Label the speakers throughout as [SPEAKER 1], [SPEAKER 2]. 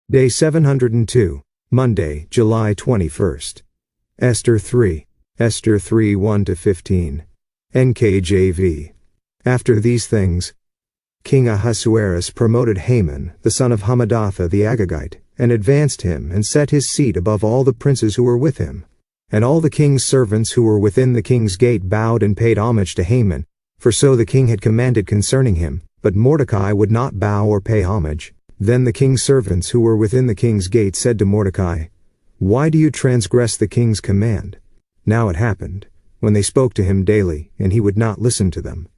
[SPEAKER 1] Day 702, Monday, July 21st. Esther 3. Esther 3 1-15. NKJV. After these things, King Ahasuerus promoted Haman, the son of Hammedatha the Agagite, and advanced him, and set his seat above all the princes who were with him. And all the king's servants who were within the king's gate bowed and paid homage to Haman, for so the king had commanded concerning him. But Mordecai would not bow or pay homage. Then the king's servants who were within the king's gate said to Mordecai, "Why do you transgress the king's command?" Now it happened, when they spoke to him daily, and he would not listen to them,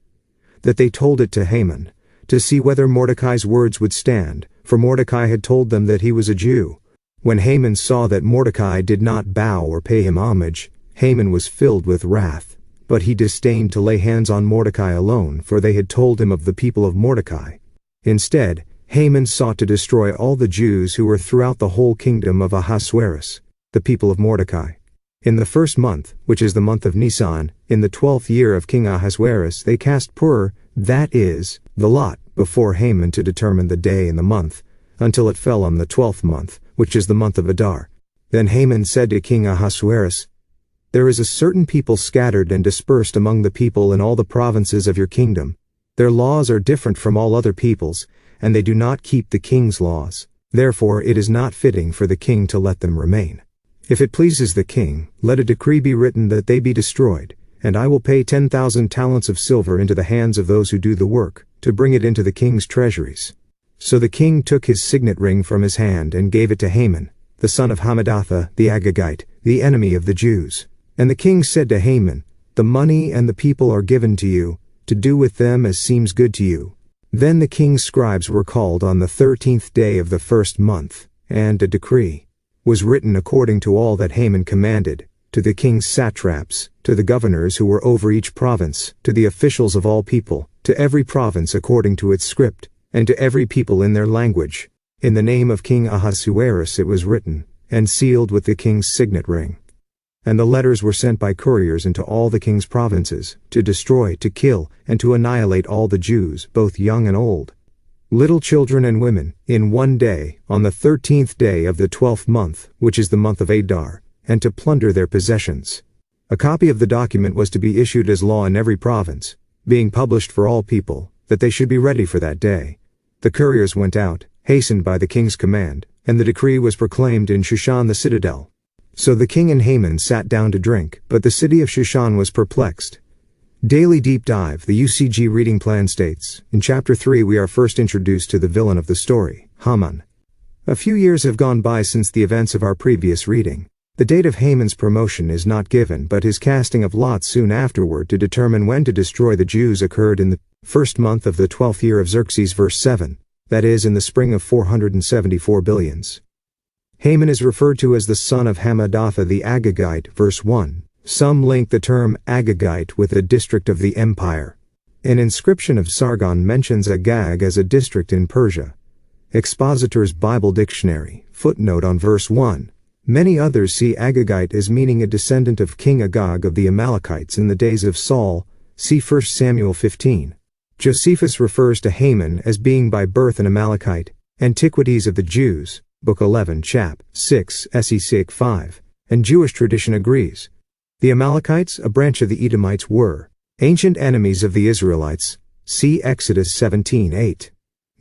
[SPEAKER 1] that they told it to Haman, to see whether Mordecai's words would stand, for Mordecai had told them that he was a Jew. When Haman saw that Mordecai did not bow or pay him homage, Haman was filled with wrath, but he disdained to lay hands on Mordecai alone, for they had told him of the people of Mordecai. Instead, Haman sought to destroy all the Jews who were throughout the whole kingdom of Ahasuerus, the people of Mordecai. In the first month, which is the month of Nisan, in the 12th year of King Ahasuerus, they cast pur, that is, the lot, before Haman to determine the day and the month, until it fell on the 12th month, which is the month of Adar. Then Haman said to King Ahasuerus, "There is a certain people scattered and dispersed among the people in all the provinces of your kingdom. Their laws are different from all other peoples, and they do not keep the king's laws. Therefore it is not fitting for the king to let them remain. If it pleases the king, let a decree be written that they be destroyed, and I will pay 10,000 talents of silver into the hands of those who do the work, to bring it into the king's treasuries." So the king took his signet ring from his hand and gave it to Haman, the son of Hammedatha the Agagite, the enemy of the Jews. And the king said to Haman, "The money and the people are given to you, to do with them as seems good to you." Then the king's scribes were called on the 13th day of the first month, and a decree was written according to all that Haman commanded, to the king's satraps, to the governors who were over each province, to the officials of all people, to every province according to its script, and to every people in their language. In the name of King Ahasuerus it was written, and sealed with the king's signet ring. And the letters were sent by couriers into all the king's provinces, to destroy, to kill, and to annihilate all the Jews, both young and old, little children and women, in one day, on the 13th day of the 12th month, which is the month of Adar, and to plunder their possessions. A copy of the document was to be issued as law in every province, being published for all people, that they should be ready for that day. The couriers went out, hastened by the king's command, and the decree was proclaimed in Shushan the citadel. So the king and Haman sat down to drink, but the city of Shushan was perplexed. Daily Deep Dive, the UCG reading plan states, in Chapter 3 we are first introduced to the villain of the story, Haman. A few years have gone by since the events of our previous reading. The date of Haman's promotion is not given, but his casting of lots soon afterward to determine when to destroy the Jews occurred in the first month of the 12th year of Xerxes, verse 7, that is, in the spring of 474 billions. Haman is referred to as the son of Hammedatha the Agagite, verse 1. Some link the term Agagite with a district of the empire. An inscription of Sargon mentions Agag as a district in Persia. Expositor's Bible Dictionary, footnote on verse 1. Many others see Agagite as meaning a descendant of King Agag of the Amalekites in the days of Saul, see 1 Samuel 15. Josephus refers to Haman as being by birth an Amalekite. Antiquities of the Jews, Book 11, Chap. 6, Sec 5, and Jewish tradition agrees. The Amalekites, a branch of the Edomites, were ancient enemies of the Israelites. See Exodus 17:8.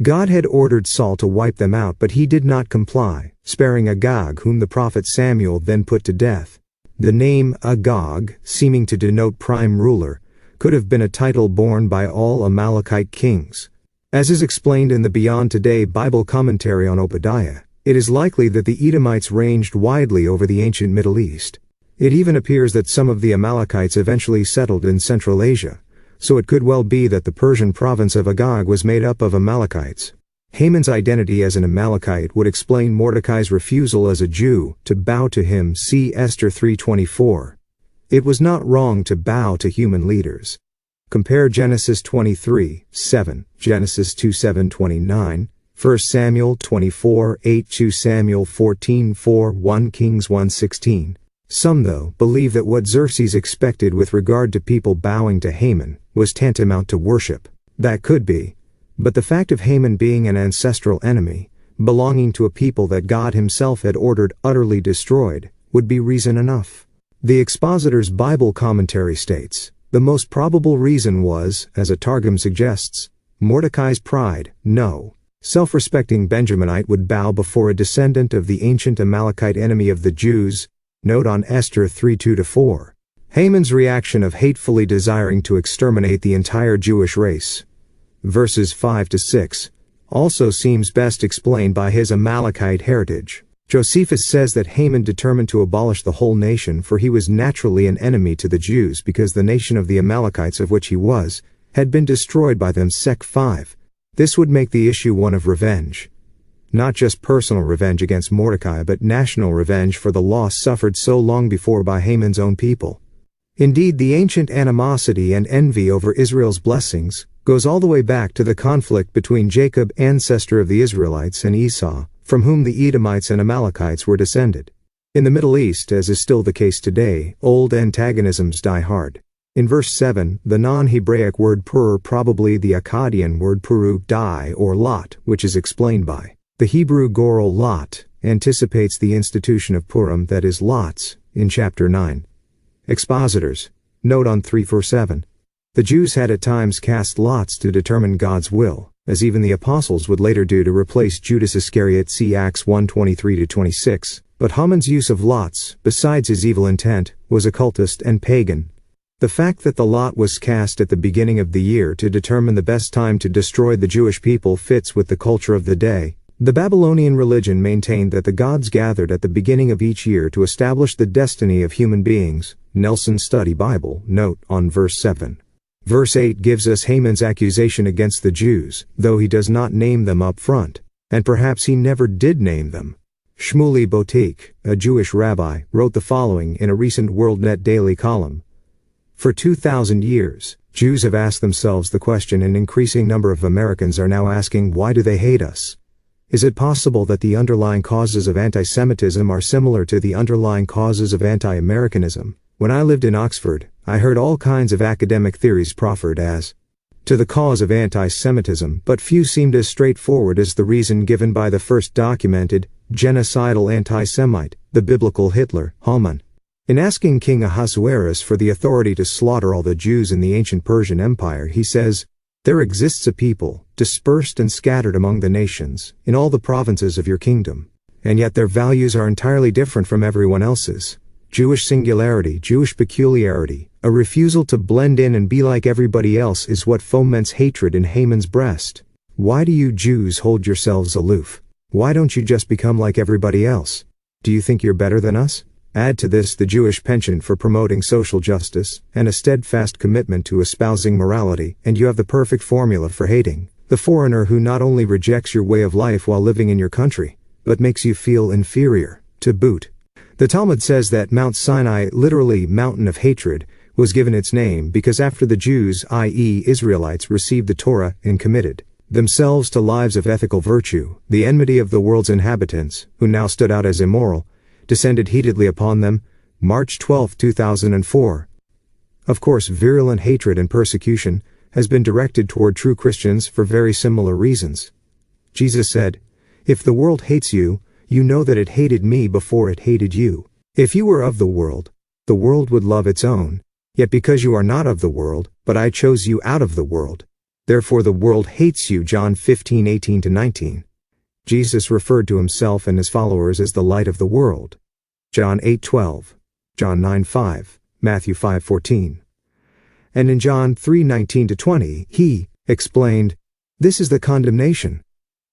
[SPEAKER 1] God had ordered Saul to wipe them out, but he did not comply, sparing Agag, whom the prophet Samuel then put to death. The name Agag, seeming to denote prime ruler, could have been a title borne by all Amalekite kings. As is explained in the Beyond Today Bible commentary on Obadiah, it is likely that the Edomites ranged widely over the ancient Middle East. It even appears that some of the Amalekites eventually settled in Central Asia, so it could well be that the Persian province of Agag was made up of Amalekites. Haman's identity as an Amalekite would explain Mordecai's refusal as a Jew to bow to him, see Esther 3:24. It was not wrong to bow to human leaders. Compare Genesis 23:7, Genesis 2:7-29, 1 Samuel 24:8, 2 Samuel 14:4, 1 Kings 1:16. Some, though, believe that what Xerxes expected with regard to people bowing to Haman was tantamount to worship. That could be, but the fact of Haman being an ancestral enemy belonging to a people that God himself had ordered utterly destroyed, would be reason enough. The expositor's Bible commentary states, the most probable reason was, as a Targum suggests, Mordecai's pride. No self-respecting Benjaminite would bow before a descendant of the ancient Amalekite enemy of the Jews. Note on Esther 3:2-4. Haman's reaction of hatefully desiring to exterminate the entire Jewish race, verses 5-6, also seems best explained by his Amalekite heritage. Josephus says that Haman determined to abolish the whole nation, for he was naturally an enemy to the Jews because the nation of the Amalekites of which he was, had been destroyed by them. Sec 5. This would make the issue one of revenge. Not just personal revenge against Mordecai, but national revenge for the loss suffered so long before by Haman's own people. Indeed, the ancient animosity and envy over Israel's blessings goes all the way back to the conflict between Jacob, ancestor of the Israelites, and Esau, from whom the Edomites and Amalekites were descended. In the Middle East, as is still the case today, old antagonisms die hard. In verse 7, the non-Hebraic word pur, probably the Akkadian word puru, die, or lot, which is explained by the Hebrew goral lot, anticipates the institution of Purim, that is, lots, in chapter 9. Expositors. Note on 347. The Jews had at times cast lots to determine God's will, as even the apostles would later do to replace Judas Iscariot. See Acts 1:23-26. But Haman's use of lots, besides his evil intent, was occultist and pagan. The fact that the lot was cast at the beginning of the year to determine the best time to destroy the Jewish people fits with the culture of the day. The Babylonian religion maintained that the gods gathered at the beginning of each year to establish the destiny of human beings. Nelson Study Bible. Note on verse 7. Verse 8 gives us Haman's accusation against the Jews, though he does not name them up front, and perhaps he never did name them. Shmuley Boteach, a Jewish rabbi, wrote the following in a recent WorldNet Daily column. For 2,000 years, Jews have asked themselves the question, and an increasing number of Americans are now asking, why do they hate us? Is it possible that the underlying causes of anti-Semitism are similar to the underlying causes of anti-Americanism? When I lived in Oxford, I heard all kinds of academic theories proffered as to the cause of anti-Semitism, but few seemed as straightforward as the reason given by the first documented, genocidal anti-Semite, the biblical Hitler, Haman. In asking King Ahasuerus for the authority to slaughter all the Jews in the ancient Persian Empire, he says, there exists a people, dispersed and scattered among the nations, in all the provinces of your kingdom, and yet their values are entirely different from everyone else's. Jewish singularity, Jewish peculiarity, a refusal to blend in and be like everybody else is what foments hatred in Haman's breast. Why do you Jews hold yourselves aloof? Why don't you just become like everybody else? Do you think you're better than us? Add to this the Jewish penchant for promoting social justice, and a steadfast commitment to espousing morality, and you have the perfect formula for hating the foreigner who not only rejects your way of life while living in your country, but makes you feel inferior, to boot. The Talmud says that Mount Sinai, literally mountain of hatred, was given its name because after the Jews, i.e. Israelites, received the Torah and committed themselves to lives of ethical virtue, the enmity of the world's inhabitants, who now stood out as immoral, descended heatedly upon them. March 12, 2004. Of course, virulent hatred and persecution has been directed toward true Christians for very similar reasons. Jesus said, "If the world hates you, you know that it hated me before it hated you. If you were of the world would love its own. Yet because you are not of the world, but I chose you out of the world, therefore the world hates you." John 15:18-19. Jesus referred to himself and his followers as the light of the world. John 8:12, John 9:5, Matthew 5:14. And in John 3:19-20, he explained, "This is the condemnation,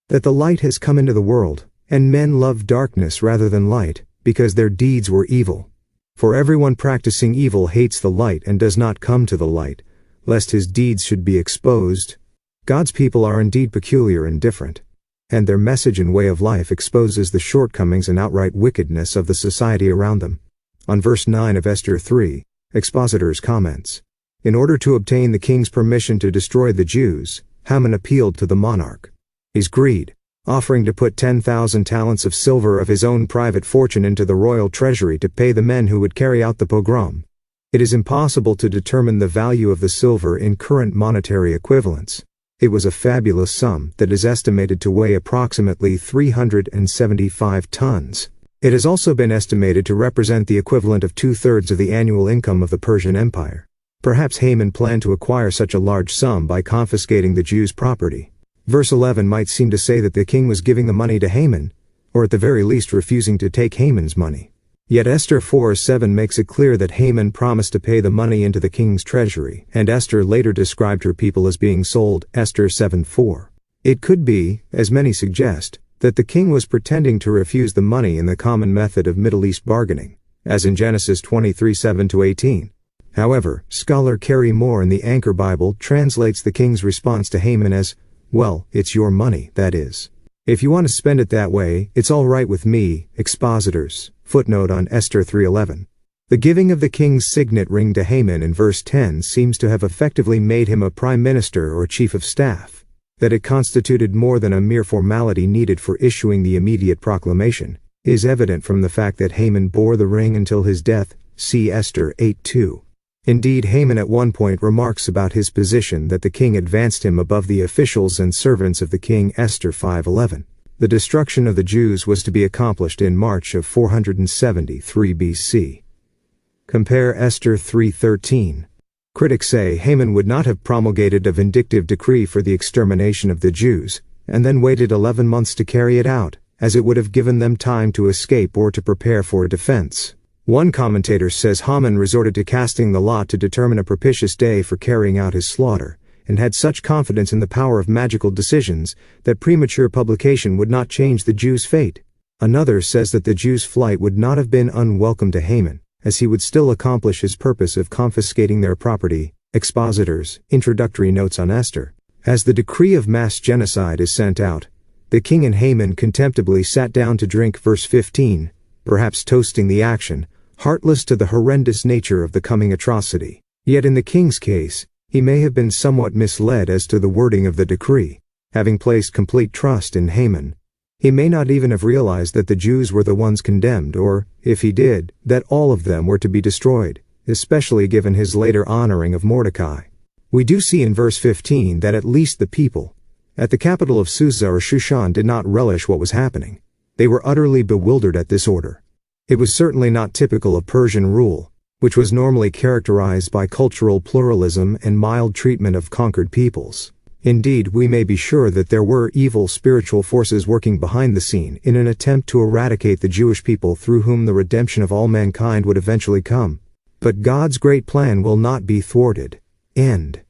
[SPEAKER 1] that the light has come into the world, and men love darkness rather than light, because their deeds were evil. For everyone practicing evil hates the light and does not come to the light, lest his deeds should be exposed." God's people are indeed peculiar and different, and their message and way of life exposes the shortcomings and outright wickedness of the society around them. On verse 9 of Esther 3, Expositors comments, in order to obtain the king's permission to destroy the Jews, Haman appealed to the monarch. His greed, offering to put 10,000 talents of silver of his own private fortune into the royal treasury to pay the men who would carry out the pogrom. It is impossible to determine the value of the silver in current monetary equivalents. It was a fabulous sum that is estimated to weigh approximately 375 tons. It has also been estimated to represent the equivalent of 2/3 of the annual income of the Persian Empire. Perhaps Haman planned to acquire such a large sum by confiscating the Jews' property. Verse 11 might seem to say that the king was giving the money to Haman, or at the very least refusing to take Haman's money. Yet Esther 4:7 makes it clear that Haman promised to pay the money into the king's treasury, and Esther later described her people as being sold, Esther 7:4. It could be, as many suggest, that the king was pretending to refuse the money in the common method of Middle East bargaining, as in Genesis 23:7-18. However, scholar Carey Moore in the Anchor Bible translates the king's response to Haman as, "Well, it's your money, that is. If you want to spend it that way, it's all right with me." Expositors. Footnote on Esther 3:11. The giving of the king's signet ring to Haman in verse 10 seems to have effectively made him a prime minister or chief of staff. That it constituted more than a mere formality needed for issuing the immediate proclamation is evident from the fact that Haman bore the ring until his death, see Esther 8:2. Indeed, Haman at one point remarks about his position that the king advanced him above the officials and servants of the king, Esther 5:11. The destruction of the Jews was to be accomplished in March of 473 BC. Compare Esther 3:13. Critics say Haman would not have promulgated a vindictive decree for the extermination of the Jews, and then waited 11 months to carry it out, as it would have given them time to escape or to prepare for a defense. One commentator says Haman resorted to casting the lot to determine a propitious day for carrying out his slaughter, and had such confidence in the power of magical decisions that premature publication would not change the Jews' fate. Another says that the Jews' flight would not have been unwelcome to Haman, as he would still accomplish his purpose of confiscating their property. Expositors. Introductory notes on Esther. As the decree of mass genocide is sent out, the king and Haman contemptibly sat down to drink. Verse 15, perhaps toasting the action, heartless to the horrendous nature of the coming atrocity. Yet in the king's case, he may have been somewhat misled as to the wording of the decree. Having placed complete trust in Haman, he may not even have realized that the Jews were the ones condemned, or, if he did, that all of them were to be destroyed, especially given his later honoring of Mordecai. We do see in verse 15 that at least the people, at the capital of Susa or Shushan, did not relish what was happening. They were utterly bewildered at this order. It was certainly not typical of Persian rule, which was normally characterized by cultural pluralism and mild treatment of conquered peoples. Indeed, we may be sure that there were evil spiritual forces working behind the scene in an attempt to eradicate the Jewish people through whom the redemption of all mankind would eventually come. But God's great plan will not be thwarted. End.